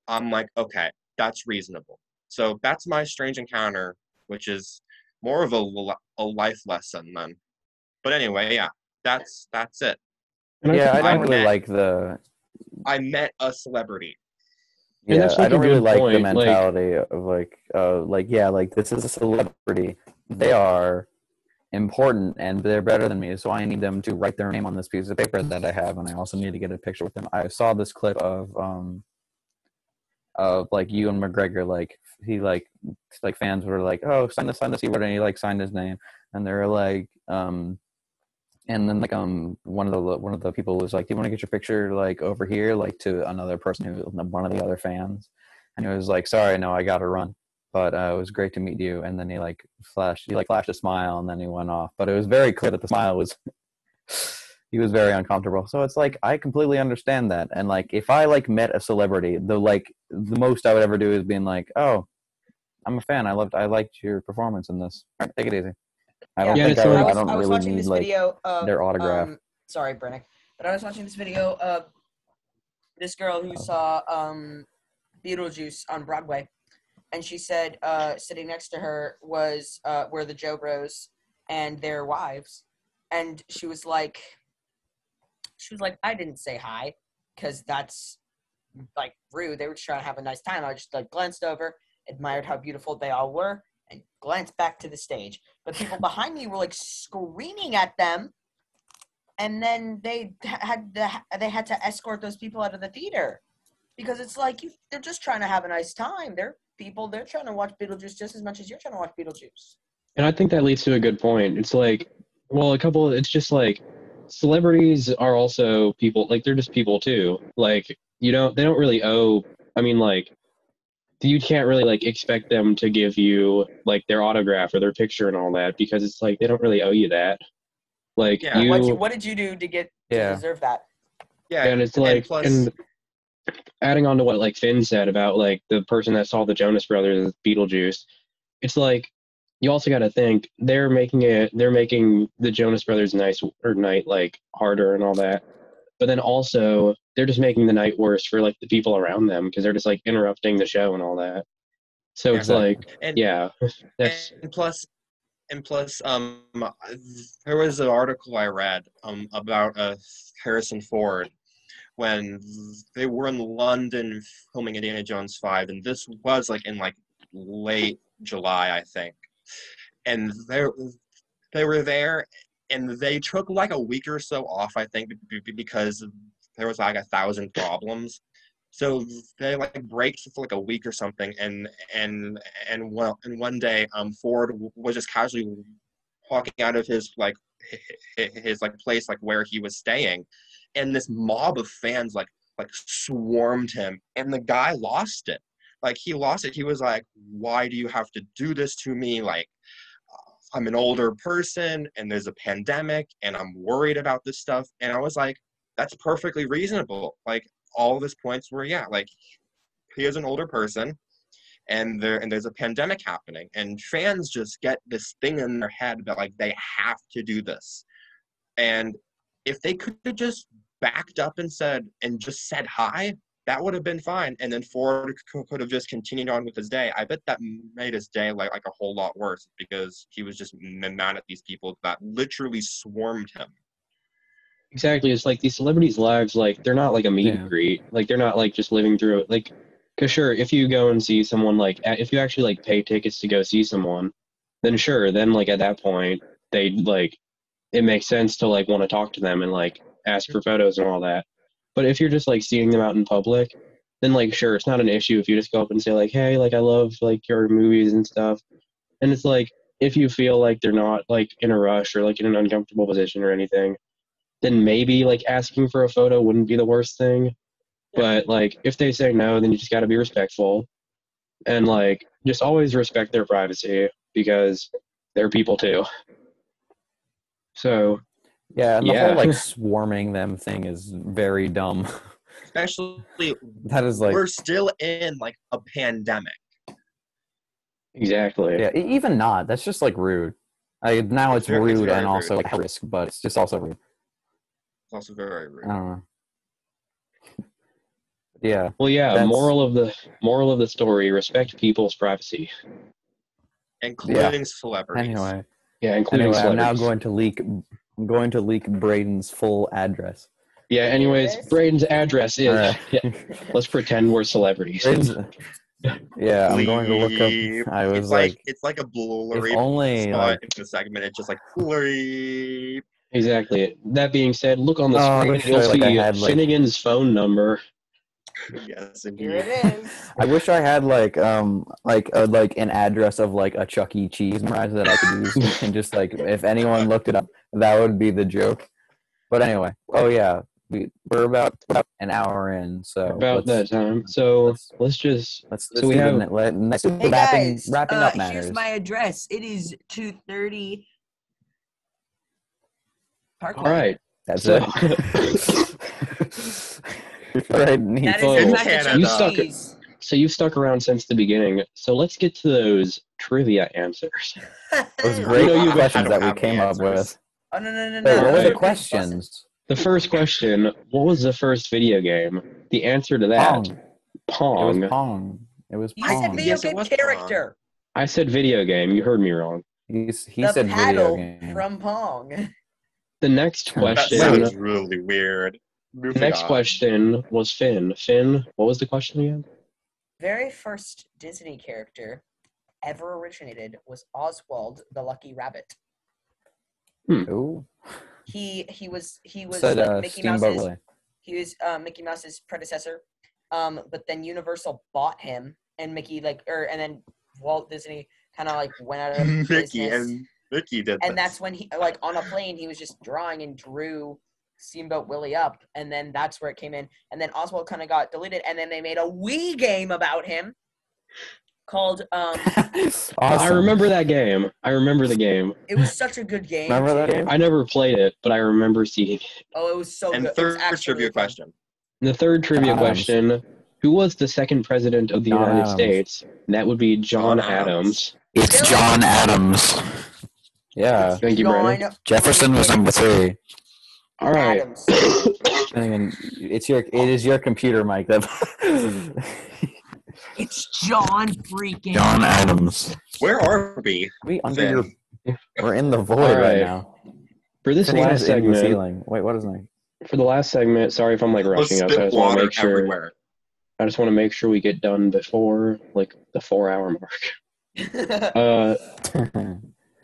I'm like, okay, that's reasonable. So that's my strange encounter, which is more of a life lesson then. But anyway, yeah, that's it. And Yeah, I think, don't I really met like the. I met a celebrity. and Yeah, that's I like a don't really good like the point. Like, mentality of yeah, like this is a celebrity. They are important and they're better than me, so I need them to write their name on this piece of paper that I have, and I also need to get a picture with them. I saw this clip of like Ewan McGregor, like he like fans were like, oh, sign this, he wrote, and he like signed his name, and they're like, and then like one of the people was like, do you want to get your picture like over here, like to another person who one of the other fans, and he was like, sorry, no, I gotta run, but it was great to meet you. And then he flashed a smile, and then he went off, but it was very clear that the smile was he was very uncomfortable. So it's like I completely understand that. And like if I like met a celebrity, the most I would ever do is being like, oh, I'm a fan, I liked your performance in this. All right, take it easy. I don't Yeah, Yeah, think it's I would. like- I don't I was really watching need this like video of their autograph. Sorry, Brennick, but I was watching this video of this girl who saw Beetlejuice on Broadway, and she said sitting next to her were the Joe Bros and their wives, and she was like, I didn't say hi because that's like rude. They were just trying to have a nice time. I just like glanced over, admired how beautiful they all were, and glanced back to the stage. But people behind me were like screaming at them, and then they had to escort those people out of the theater because it's like they're just trying to have a nice time. They're trying to watch Beetlejuice just as much as you're trying to watch Beetlejuice. and I think that leads to a good point. It's like, well, it's just like celebrities are also people, like they're just people too. Like, they don't really owe, I mean, like, you can't really like expect them to give you like their autograph or their picture and all that, because it's like they don't really owe you that. Like Yeah. What did you do to deserve that? Yeah, and it's and like, plus, and adding on to what like Finn said about like the person that saw the Jonas Brothers Beetlejuice, it's like you also got to think they're making the Jonas Brothers night like harder and all that, but then also they're just making the night worse for like the people around them because they're just like interrupting the show and all that. So yeah, it's like, and yeah, that's and plus, there was an article I read about Harrison Ford when they were in London filming Indiana Jones 5, and this was like in like late July, I think, and they were there, and they took like a week or so off, I think, because there was like 1,000 problems. So they like break for like a week or something, and one day, Ford was just casually walking out of his like place like where he was staying, and this mob of fans like swarmed him, and the guy lost it. Like he lost it. He was like, "Why do you have to do this to me? Like, I'm an older person and there's a pandemic and I'm worried about this stuff." And I was like, that's perfectly reasonable. Like all of his points were, yeah, like he is an older person and there's a pandemic happening, and fans just get this thing in their head that like they have to do this. And if they could have just backed up and just said hi, that would have been fine. And then Ford could have just continued on with his day. I bet that made his day like a whole lot worse because he was just mad at these people that literally swarmed him. exactly. It's like these celebrities' lives, like they're not like a meet and greet. Like they're not like just living through it. Like, cause sure, if you go and see someone, like if you actually like pay tickets to go see someone, then sure, then like at that point they like it makes sense to like want to talk to them and like ask for photos and all that. But if you're just like seeing them out in public, then like sure, it's not an issue if you just go up and say like, hey, like I love like your movies and stuff. And it's like if you feel like they're not like in a rush or like in an uncomfortable position or anything, then maybe like asking for a photo wouldn't be the worst thing. But like if they say no, then you just got to be respectful and like just always respect their privacy because they're people too. So Yeah, and the Yeah. whole like swarming them thing is very dumb. Especially, That is like, we're still in like a pandemic. Exactly. yeah, even not. That's just like rude. Now it's It's rude very and also rude. like a risk, but it's just also rude. It's also very I rude. don't know. Yeah, Well, yeah. That's- Moral of the story: respect people's privacy. Including celebrities. anyway. Yeah, including Anyway, I'm now celebrities. going to leak Braden's full address. Yeah. Anyways, Yes. Braden's address is. Alright. Yeah, let's pretend we're celebrities. Braden's, yeah, I'm going to look Bleep. up. I was It's like a blurry if only spot like in the segment. It's just like bleep. Exactly. That being said, look on the Oh, I screen. wish You'll I see had, like- Finnegan's phone number. Yes, Here indeed. it is. I wish I had like an address of like a Chuck E. Cheese memorized that I could use and just like if anyone looked it up, that would be the joke. But anyway, oh yeah, we're about an hour in, so About that time. So let's just. let's So we do have. let's do Hey guys, wrapping up matters. here's my address. It is 230 Parkway. All right. That's So it. Right, neat. That is Oh, in fact a Canada. Chuck You E. stuck it. Cheese. so you've stuck around since the beginning. So let's get to those trivia answers. Those You great know you- questions I that don't we have the came up answers. with. Oh no. Wait, what no, were the no. questions? The first question: what was the first video game? The answer to that: Pong. It was Pong. Pong. It was You said Pong. video Yes, it game was character. I said video game. You heard me wrong. He The said video paddle game. from Pong. The next That That question. sounds really weird. The Moving next on. question was Finn. Finn, what was the question again? Very first Disney character ever originated was Oswald the Lucky Rabbit. Ooh. He was Said like Mickey Steamboat Mouse's Willie. he was Mickey Mouse's predecessor. But then Universal bought him, and and then Walt Disney kind of like went out of business. Mickey did And this. that's when he like on a plane he was just drawing and drew Steamboat Willie up, and then that's where it came in. And then Oswald kind of got deleted, and then they made a Wii game about him called Awesome. I remember that game. I remember the game. it was such a good game. Remember that too. game? I never played it, but I remember seeing it. Oh, it was so And good. It was third actually trivia really fun. question. The third trivia John Adams. question: who was the second president of the John United Adams. States? And that would be John John Adams. It's Dylan. John Adams. Yeah. Thank you, Brandon. John Jefferson was freaking number 3. All right. Adams. And it is your computer, Mike. That It's John freaking John Adams. Where are we? We under Then? your. We're in the void All right right. now. For this Sitting last in the segment, ceiling. Wait, what is that? for the last segment, sorry if I'm like Let's rushing us. I spit just want to water make sure. everywhere. I just want to make sure we get done before like the 4-hour mark.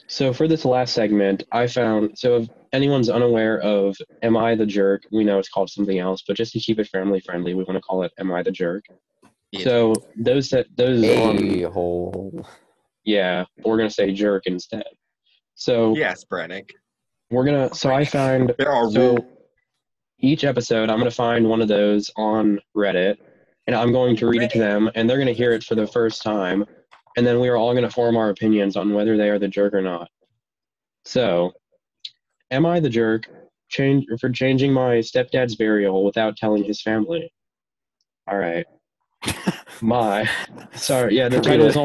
So for this last segment, I found, so if anyone's unaware of Am I the Jerk, we know it's called something else, but just to keep it family friendly, we want to call it Am I the Jerk? Yeah. So those on, A-hole. yeah, we're going to say jerk instead. So Yes, Brannick. I find, There are so rules. each episode, I'm going to find one of those on Reddit, and I'm going to read it to them, and they're going to hear it for the first time, and then we are all going to form our opinions on whether they are the jerk or not. So, am I the jerk for changing my stepdad's burial without telling his family? All right. Sorry, yeah, the titles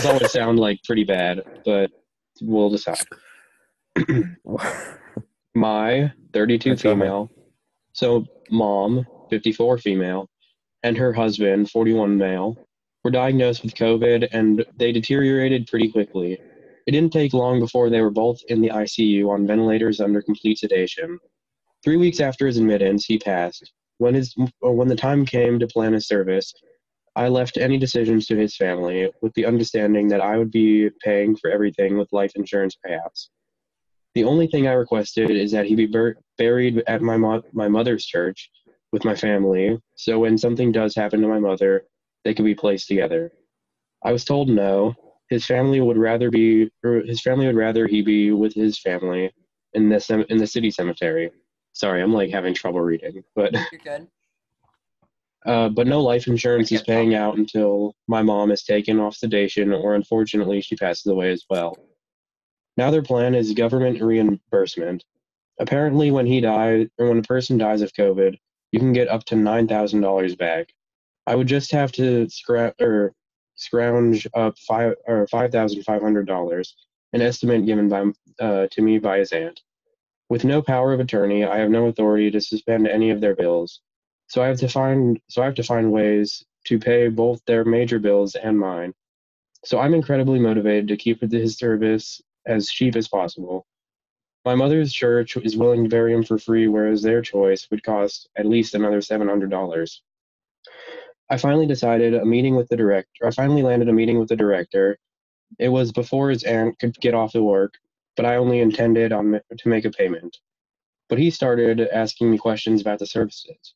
always sound like pretty bad, but we'll decide. My 32 Let's go ahead. female, so mom 54 female, and her husband 41 male were diagnosed with COVID, and they deteriorated pretty quickly. It didn't take long before they were both in the ICU on ventilators under complete sedation. 3 weeks after his admittance, he passed. When the time came to plan his service, I left any decisions to his family with the understanding that I would be paying for everything with life insurance payouts. The only thing I requested is that he be buried at my mother's church with my family, so when something does happen to my mother, they can be placed together. I was told no. His family would rather he be with his family in the city cemetery. Sorry, I'm like having trouble reading, but You're good. but no life insurance I is can't paying talk. out until my mom is taken off sedation, or unfortunately she passes away as well. Now their plan is government reimbursement. Apparently, when a person dies of COVID, you can get up to $9,000 back. I would just have to scrounge up $5,500, an estimate given to me by his aunt. With no power of attorney, I have no authority to suspend any of their bills. So I have to find ways to pay both their major bills and mine. So I'm incredibly motivated to keep his service as cheap as possible. My mother's church is willing to bury him for free, whereas their choice would cost at least another $700. I finally landed a meeting with the director. It was before his aunt could get off to work, but I only intended to make a payment. But he started asking me questions about the services.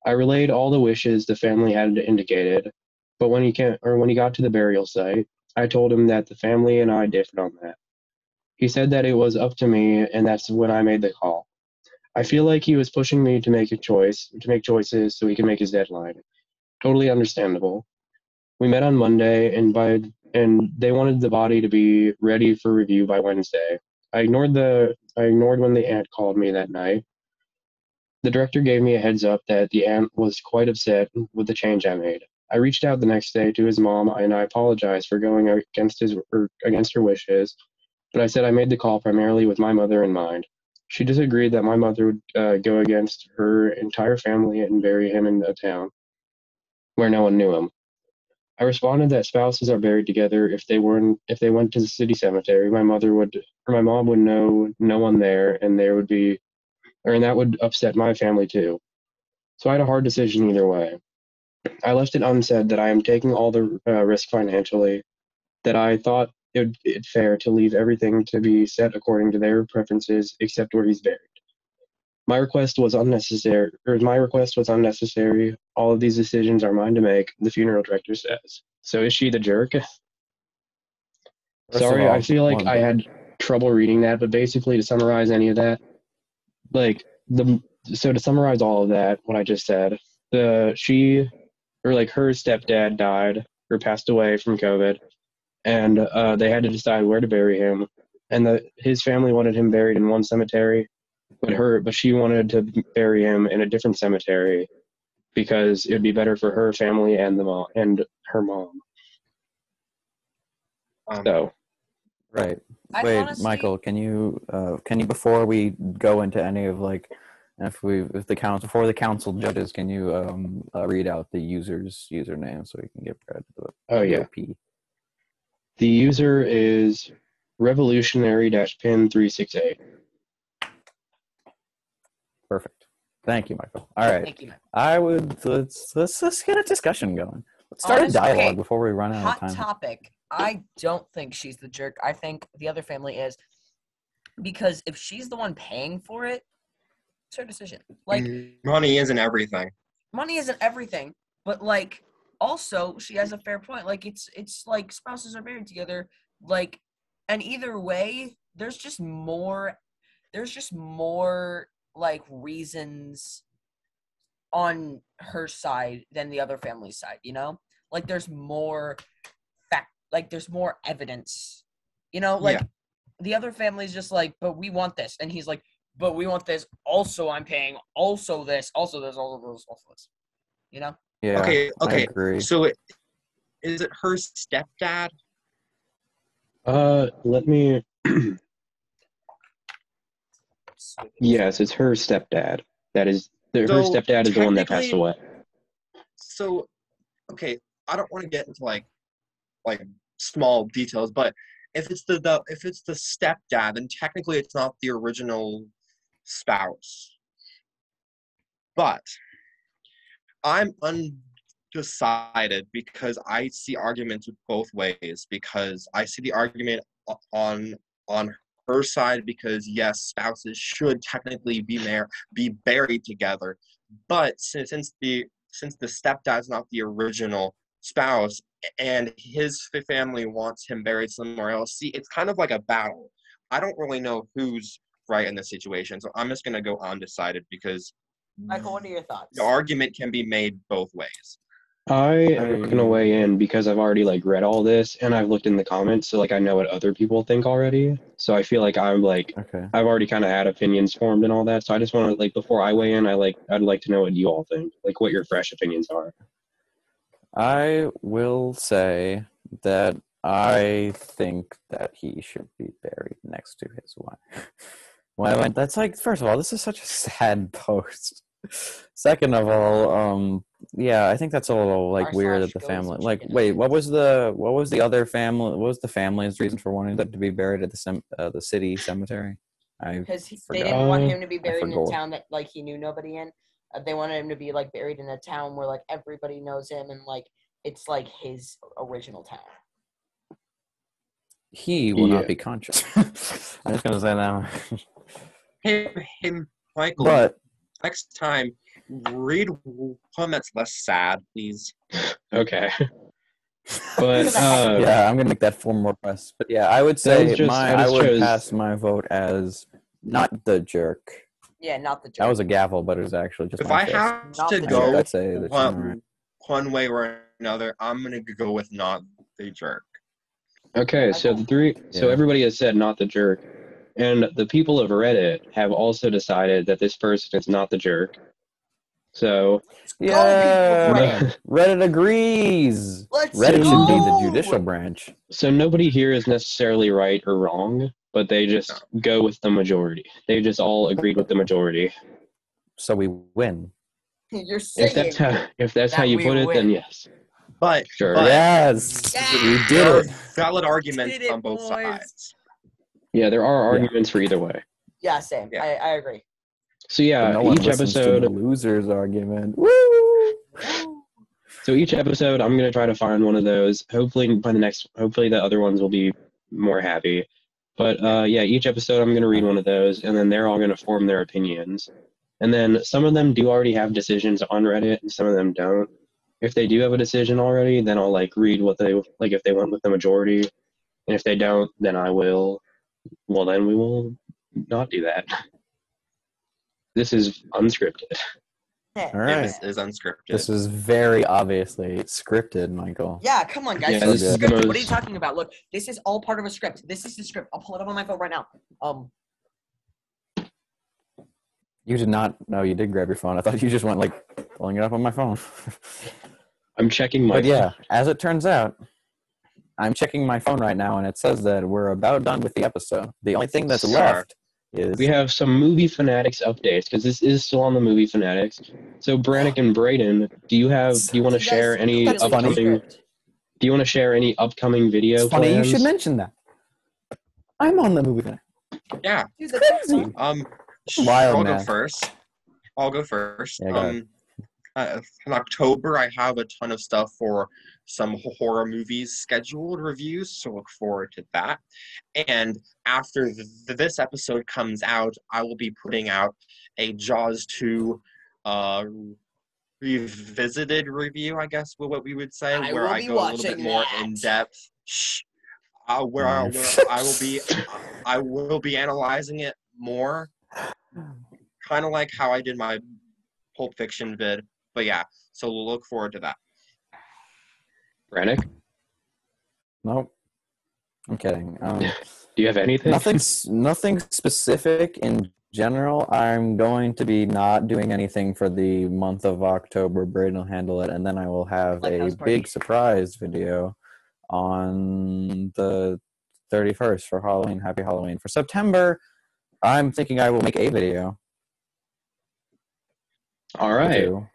I relayed all the wishes the family had indicated, but when he got to the burial site, I told him that the family and I differed on that. He said that it was up to me, and that's when I made the call. I feel like he was pushing me to make choices so he can make his deadline. Totally understandable. We met on Monday, and they wanted the body to be ready for review by Wednesday. I ignored when the aunt called me that night. The director gave me a heads up that the aunt was quite upset with the change I made. I reached out the next day to his mom and I apologized for going against her wishes, but I said I made the call primarily with my mother in mind. She disagreed that my mother would go against her entire family and bury him in a town where no one knew him. I responded that spouses are buried together if they went to the city cemetery. My mom would know no one there, and that would upset my family too. So I had a hard decision either way. I left it unsaid that I am taking all the risk financially, that I thought it fair to leave everything to be set according to their preferences except where he's buried. My request was unnecessary. All of these decisions are mine to make, the funeral director says. So is she the jerk? First of Sorry, I all, feel like I had trouble reading that, but basically to summarize any of that, like to summarize all of that, what I just said, her stepdad died or passed away from COVID, and they had to decide where to bury him, and his family wanted him buried in one cemetery, but she wanted to bury him in a different cemetery because it would be better for her family and her mom. So right. I Wait, honestly, Michael, can you before we go into any of if before the council judges, can you read out the user's username so we can get credit to it? oh yeah, OP. the user is revolutionary-pin368. Perfect. Thank you, Michael. All right. thank you. Let's get a discussion going. Let's start a dialogue Okay, before we run out of hot time. topic. I don't think she's the jerk. I think the other family is, because if she's the one paying for it, it's her decision. Like, money isn't everything. money isn't everything, but like, also she has a fair point. Like, it's like spouses are married together. Like, and either way, there's just more like reasons on her side than the other family's side. You know, like there's more there's more evidence. You know, like Yeah. the other family's just like, but we want this, and he's like, but we want this. Also, I'm paying. Also, this. Also, this. Also, this. Also, this. You know. Yeah. Okay. I agree. So is it her stepdad? Let me. Yes, it's her stepdad. Her stepdad is the one that passed away. So, okay, I don't want to get into like small details, but if it's the stepdad, then technically it's not the original spouse. But I'm undecided because I see arguments with both ways. Because I see the argument on her side because yes, spouses should technically be buried together. But since the stepdad's not the original spouse and his family wants him buried somewhere else, see, it's kind of like a battle. I don't really know who's right in this situation, so I'm just going to go undecided because Michael, what are your thoughts? the argument can be made both ways. I am not gonna weigh in because I've already like read all this and I've looked in the comments, so like I know what other people think already. So I feel like I'm like Okay. I've already kind of had opinions formed and all that. So I just want to like before I weigh in, I'd like to know what you all think, like what your fresh opinions are. I will say that I think that he should be buried next to his wife. Well, that's like, first of all, this is such a sad post. Second of all, yeah, I think that's a little like R weird slash that the goes family. and Like, chicken wait, nuggets. what was the other family? What was the family's reason for wanting that to be buried at the city cemetery? I Because they forgot. didn't want him to be I buried in a forgot. town that like he knew nobody in. They wanted him to be like buried in a town where like everybody knows him and like it's like his original town. He will Yeah. not be conscious. I'm just gonna say that. Hey, Michael, But next time, read one that's less sad, please. Okay. But For the heck of it. yeah, I'm gonna make that form more press. But yeah, I would That say was just- I I just would chose- pass my vote as not the jerk. Yeah, not the That jerk. was a gavel, but it was actually just If my I fist. have Not to the go I'd say that you're right. one way or another, I'm gonna go with not the jerk. Okay, so Yeah. everybody has said not the jerk, and the people of Reddit have also decided that this person is not the jerk. So Yeah, Reddit. Reddit agrees. Let's Reddit should be the go! judicial branch. so nobody here is necessarily right or wrong, but they just go with the majority. They just all agreed with the majority. So we win. You're saying If that's how that you we put it, then win. yes. But Sure. Yes, Yeah! we there did are it. valid arguments Did it, on both boys. sides. Yeah, there are arguments for either way. Yeah, same. Yeah. I agree. So But yeah, no one each listens to episode the losers argument. Woo! So each episode, I'm gonna try to find one of those. Hopefully the other ones will be more happy. But yeah, each episode I'm gonna read one of those, and then they're all gonna form their opinions. And then some of them do already have decisions on Reddit, and some of them don't. If they do have a decision already, then I'll like read what they like if they went with the majority, and if they don't, then I will. Well, then we will not do that. This is unscripted. All right. This is unscripted. This is very obviously scripted, Michael. Yeah, come on, guys. Yeah, this this is is the scripted. What are most- you talking about? Look, this is all part of a script. This is the script. I'll pull it up on my phone right now. You did not. No, you did grab your phone. I thought you just went like pulling it up on my phone. I'm checking my. But yeah, as it turns out, I'm checking my phone right now, and it says that we're about done with the episode. The only thing that's Sure. left is We have some Movie Fanatics updates because this is still on the Movie Fanatics. So Brannick and Braden, do you want to share any That's funny. upcoming? Do you want to share any upcoming video It's funny plans? you should mention that. I'm on the movie thing. Yeah. Dude, that's Crazy. Wild, I'll man. go first. I'll go first. Yeah, go ahead. In October, I have a ton of stuff for some horror movies scheduled reviews, so look forward to that. And after this episode comes out, I will be putting out a Jaws 2 revisited review, I guess, what we would say, I where will I be go a little bit watching more that. in depth. Where I will be analyzing it more, kind of like how I did my Pulp Fiction vid. But yeah, so we'll look forward to that. Brannick, Nope. I'm kidding. do you have anything? Nothing specific in general. I'm going to be not doing anything for the month of October. Braden will handle it, and then I will have Like a house party. big surprise video on the 31st for Halloween. Happy Halloween. For September, I'm thinking I will make a video. All right. too.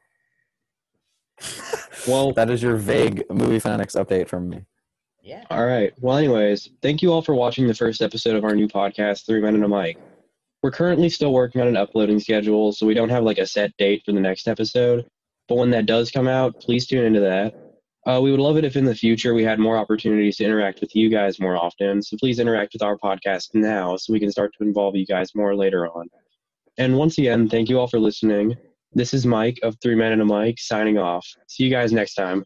Well, That is your vague movie fanatics update from me. Yeah. all right. Well, anyways, thank you all for watching the first episode of our new podcast, 3 Men and a Mic. We're currently still working on an uploading schedule, so we don't have like a set date for the next episode. But when that does come out, please tune into that. We would love it if in the future we had more opportunities to interact with you guys more often. So please interact with our podcast now so we can start to involve you guys more later on. And once again, thank you all for listening. This is Mike of 3 Men and a Mic signing off. See you guys next time.